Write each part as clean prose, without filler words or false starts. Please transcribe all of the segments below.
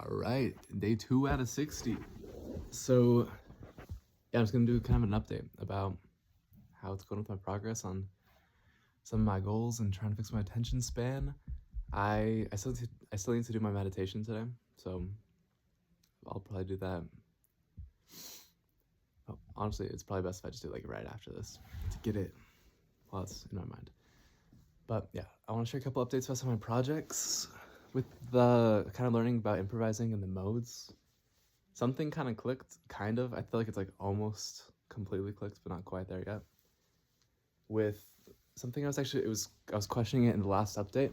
All right, day 2 out of 60. So, yeah, I'm just gonna do kind of an update about how it's going with my progress on some of my goals and trying to fix my attention span. I still need to do my meditation today, so I'll probably do that. Oh, honestly, it's probably best if I just do it like right after this to get it while it's in my mind. But yeah, I want to share a couple updates about some of my projects with the kind of learning about improvising and the modes. Something kind of clicked, kind of. I feel like it's like almost completely clicked, but not quite there yet. With something I was questioning it in the last update.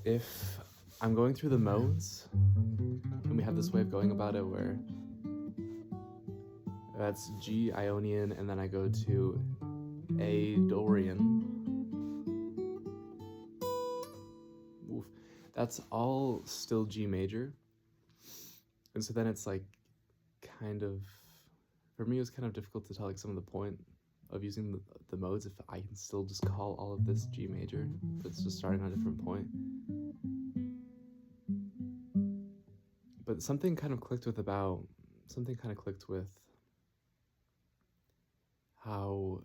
If I'm going through the modes, and we have this way of going about it where that's G Ionian, and then I go to A Dorian. Oof. That's all still G major. And so then it's like kind of, for me, it was kind of difficult to tell like some of the point of using the modes if I can still just call all of this G major, if it's just starting on a different point. But something kind of clicked with how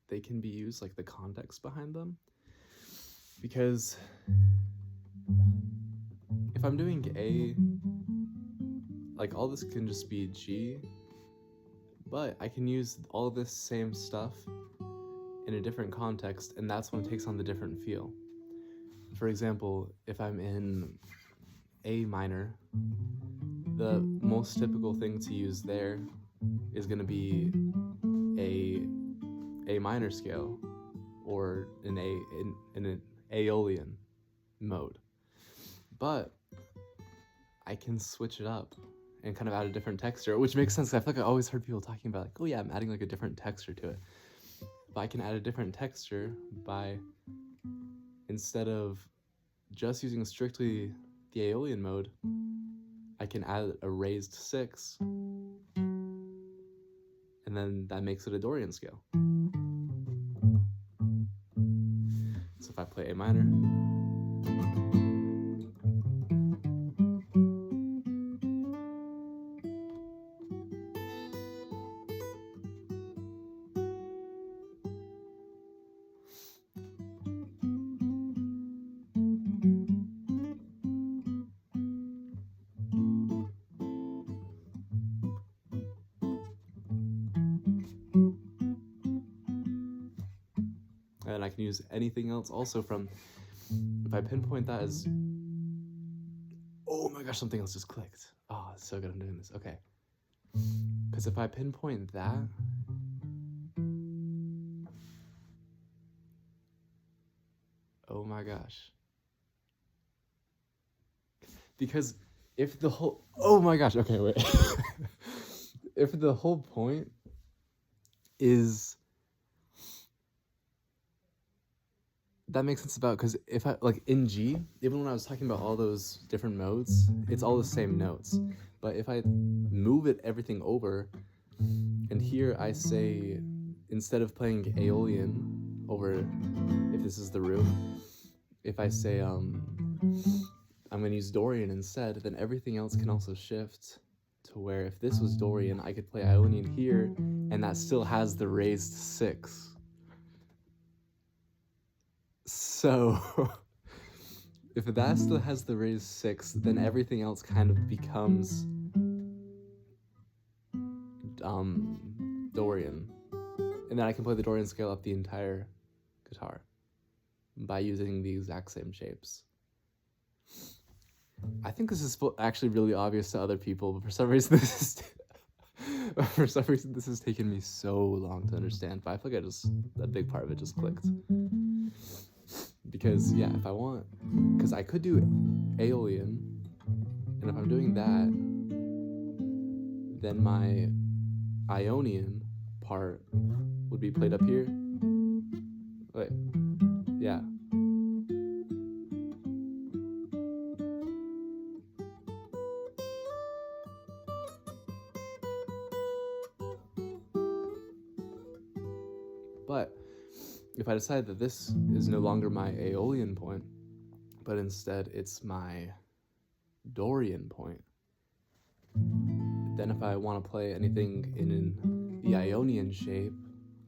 they can be used, like the context behind them. Because if I'm doing A, like all this can just be G, but I can use all of this same stuff in a different context, and that's when it takes on the different feel. For example, if I'm in A minor, the most typical thing to use there is going to be a minor scale or in an Aeolian mode. But I can switch it up and kind of add a different texture, which makes sense. I feel like I always heard people talking about like, oh yeah, I'm adding like a different texture to it. But I can add a different texture by, instead of just using strictly the Aeolian mode, I can add a raised 6, and then that makes it a Dorian scale. So if I play A minor, and I can use anything else also from, if I pinpoint that as, oh my gosh, something else just clicked. Oh, it's so good I'm doing this. Okay. Because if I pinpoint that, oh my gosh. Because if the whole, oh my gosh, okay, wait. If the whole point is, that makes sense about, because if I, like in G, even when I was talking about all those different modes, it's all the same notes. But if I move everything over, and here I say, instead of playing Aeolian over, if this is the root, if I say, I'm going to use Dorian instead, then everything else can also shift to where if this was Dorian, I could play Ionian here, and that still has the raised 6. So, if that still has the raised 6, then everything else kind of becomes Dorian. And then I can play the Dorian scale up the entire guitar by using the exact same shapes. I think this is actually really obvious to other people, but for some reason this has taken me so long to understand. But I feel like a big part of it just clicked. Because yeah, if I want, because I could do Aeolian, and if I'm doing that, then my Ionian part would be played up here. Wait, yeah. But if I decide that this is no longer my Aeolian point, but instead it's my Dorian point. Then if I want to play anything in the Ionian shape,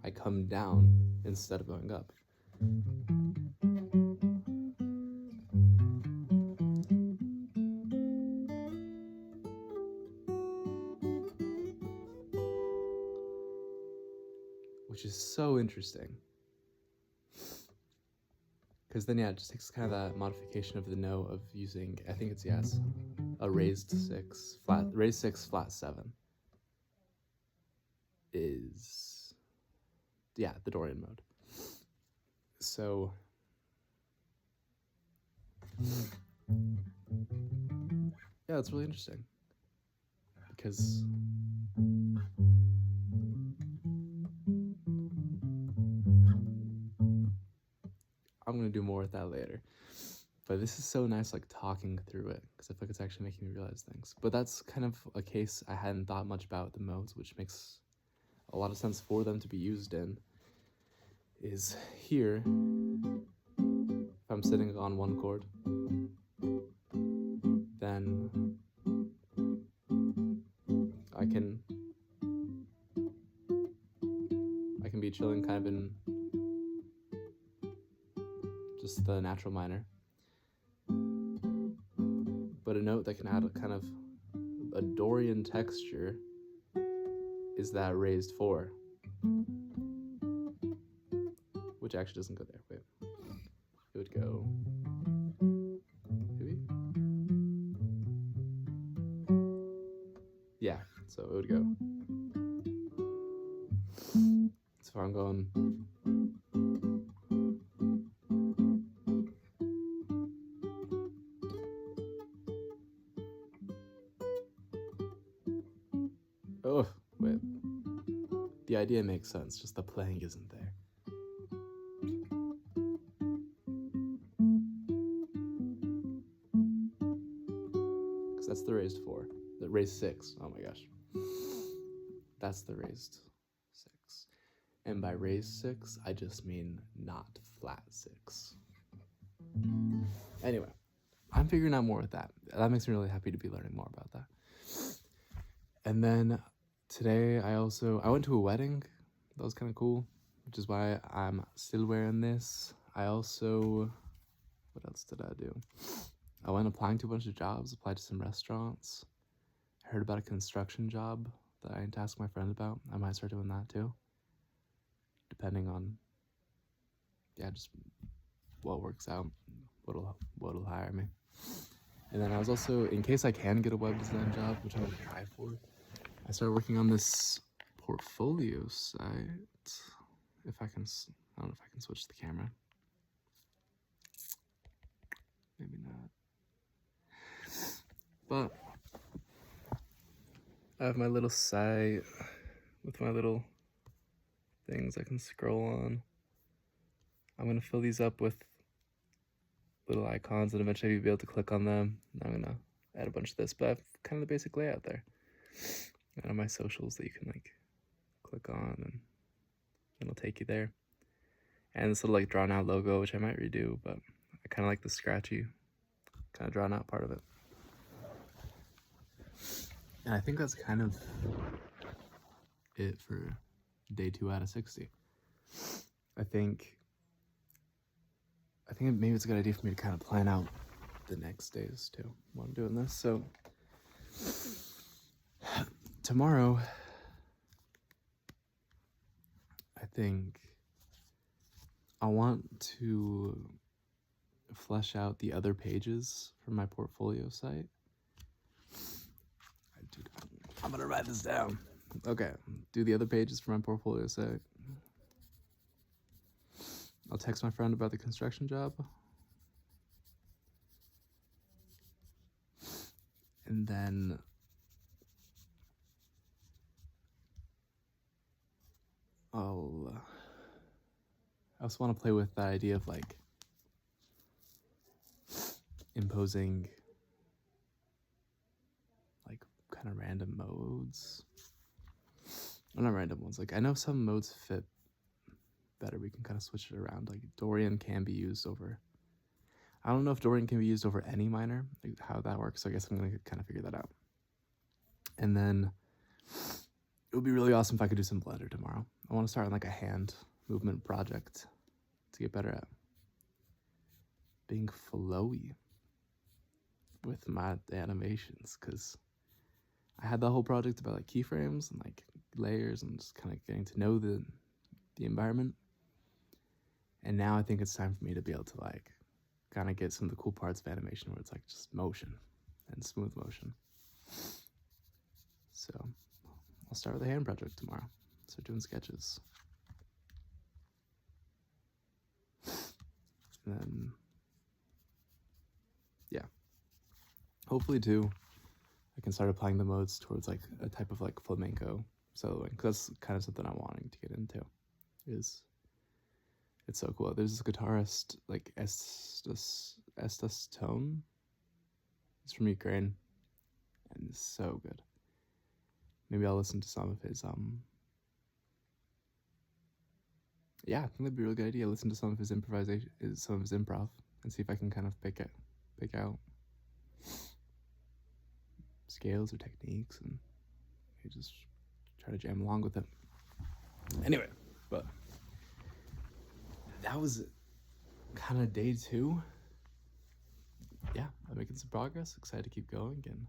I come down instead of going up. Which is so interesting. Because then, it just takes kind of that modification of the note of using, I think it's, a raised 6, raised 6, flat 7 is, the Dorian mode. So, it's really interesting. Because I'm going to do more with that later. But this is so nice, like, talking through it, because I feel like it's actually making me realize things. But that's kind of a case I hadn't thought much about the modes, which makes a lot of sense for them to be used in, is here, if I'm sitting on one chord, then I can be chilling kind of in just the natural minor. But a note that can add a kind of a Dorian texture is that raised 4, which actually doesn't go there. Wait, it would go, maybe? Yeah, so it would go. So I'm going. Oh, wait. The idea makes sense, just the playing isn't there. Because that's the raised 4. The raised 6. Oh my gosh. That's the raised 6. And by raised 6, I just mean not flat 6. Anyway, I'm figuring out more with that. That makes me really happy to be learning more about that. And then today I went to a wedding. That was kind of cool, which is why I'm still wearing this. What else did I do? I went applying to a bunch of jobs, applied to some restaurants. I heard about a construction job that I need to ask my friend about. I might start doing that too, depending on, just what works out, what'll hire me. And then I was also, in case I can get a web design job, which I'm gonna try for, I started working on this portfolio site. I don't know if I can switch the camera. Maybe not. But I have my little site with my little things I can scroll on. I'm gonna fill these up with little icons and eventually you'll be able to click on them. I'm gonna add a bunch of this, but I have kind of the basic layout there. And on my socials that you can like click on and it'll take you there. And this little like drawn out logo, which I might redo, but I kind of like the scratchy, kind of drawn out part of it. And I think that's kind of it for day 2 out of 60. I think maybe it's a good idea for me to kind of plan out the next days too while I'm doing this. So tomorrow, I think I want to flesh out the other pages for my portfolio site. Dude, I'm gonna write this down. Okay, do the other pages for my portfolio site. I'll text my friend about the construction job. And then I also want to play with the idea of like imposing like kind of random modes. Well, not random ones. Like I know some modes fit better. We can kind of switch it around. Like Dorian can be used over. I don't know if Dorian can be used over any minor, like how that works. So I guess I'm gonna kind of figure that out. And then it would be really awesome if I could do some Blender tomorrow. I want to start on like a hand movement project to get better at being flowy with my animations, because I had the whole project about like keyframes and like layers and just kind of getting to know the environment. And now I think it's time for me to be able to like kind of get some of the cool parts of animation where it's like just motion and smooth motion. So I'll start with a hand project tomorrow. Start doing sketches. And then, yeah. Hopefully too, I can start applying the modes towards like a type of like flamenco soloing. Cause that's kind of something I'm wanting to get into. It's so cool. There's this guitarist like Estes Tone. He's from Ukraine, and it's so good. Maybe I'll listen to some of his yeah, I think that'd be a really good idea. Listen to some of his improvisation, some of his improv, and see if I can kind of pick out scales or techniques, and just try to jam along with it. Anyway, but that was kind of day 2. Yeah, I'm making some progress. Excited to keep going, and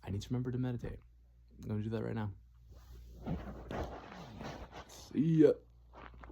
I need to remember to meditate. I'm gonna do that right now. See ya.